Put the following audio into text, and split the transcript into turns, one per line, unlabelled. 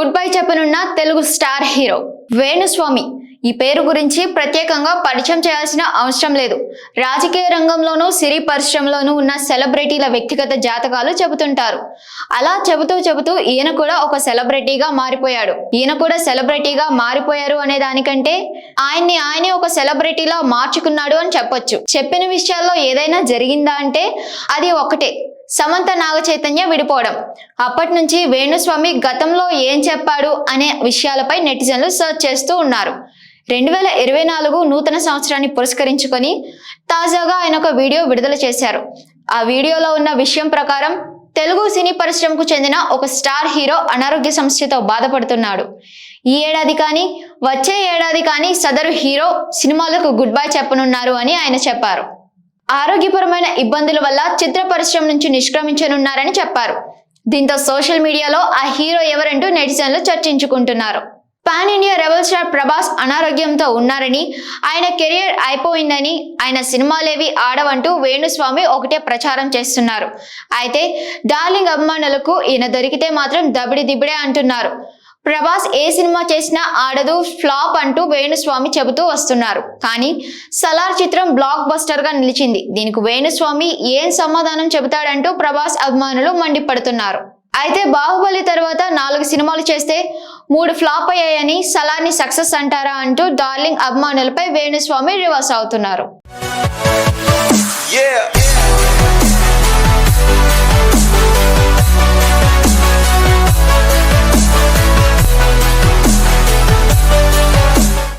Good bye చెప్పనున్న Telugu star hero Venuswami. ఈ పేరు గురించి ప్రత్యేకంగా పరిచయం చేయాల్సిన అవసరం లేదు. రాజకీయ రంగంలోనూ సినీ పరిశ్రమలోనూ ఉన్న సెలబ్రిటీల వ్యక్తిగత జాతకాలు చెబుతుంటారు. అలా చెబుతూ ఈయన కూడా ఒక సెలబ్రిటీగా మారిపోయాడు. అనే దానికంటే ఆయనే ఒక సెలబ్రిటీలా మార్చుకున్నాడు అని చెప్పొచ్చు. చెప్పిన విషయాల్లో ఏదైనా జరిగిందా అంటే అది ఒకటే, సమంత నాగ చైతన్య విడిపోవడం. అప్పటి నుంచి వేణుస్వామి గతంలో ఏం చెప్పాడు అనే విషయాలపై నెటిజన్లు సర్చ్ చేస్తూ ఉన్నారు. 2024 నూతన సంవత్సరాన్ని పురస్కరించుకొని తాజాగా ఆయన ఒక వీడియో విడుదల చేశారు. ఆ వీడియోలో ఉన్న విషయం ప్రకారం తెలుగు సినీ పరిశ్రమకు చెందిన ఒక స్టార్ హీరో అనారోగ్య సమస్యతో బాధపడుతున్నాడు. ఈ ఏడాది కానీ వచ్చే ఏడాది కానీ సదరు హీరో సినిమాలకు గుడ్ బై చెప్పనున్నారు అని ఆయన చెప్పారు. ఆరోగ్యపరమైన ఇబ్బందుల వల్ల చిత్ర పరిశ్రమ నుంచి నిష్క్రమించనున్నారని చెప్పారు. దీంతో సోషల్ మీడియాలో ఆ హీరో ఎవరంటూ నెటిజన్లు చర్చించుకుంటున్నారు. Pan India rebel star Prabhas అనారోగ్యంతో ఉన్నారని, ఆయన కెరియర్ అయిపోయిందని, ఆయన సినిమాలేవి ఆడవంటూ వేణుస్వామి ఒకటే ప్రచారం చేస్తున్నారు. అయితే డార్లింగ్ అభిమానులకు ఈయన దొరికితే మాత్రం దబిడిదిబిడే అంటున్నారు. ప్రభాస్ ఏ సినిమా చేసినా ఆడదు, ఫ్లాప్ అంటూ వేణుస్వామి చెబుతూ వస్తున్నారు. కానీ సలార్ చిత్రం బ్లాక్ బస్టర్ గా నిలిచింది. దీనికి వేణుస్వామి ఏం సమాధానం చెబుతాడంటూ ప్రభాస్ అభిమానులు మండిపడుతున్నారు. అయితే బాహుబలి తర్వాత 4 సినిమాలు చేస్తే 3 ఫ్లాప్ అయ్యాయని, సలార్ని సక్సెస్ అంటారా అంటూ డార్లింగ్ అభిమానులపై వేణుస్వామి రివర్స్ అవుతున్నారు.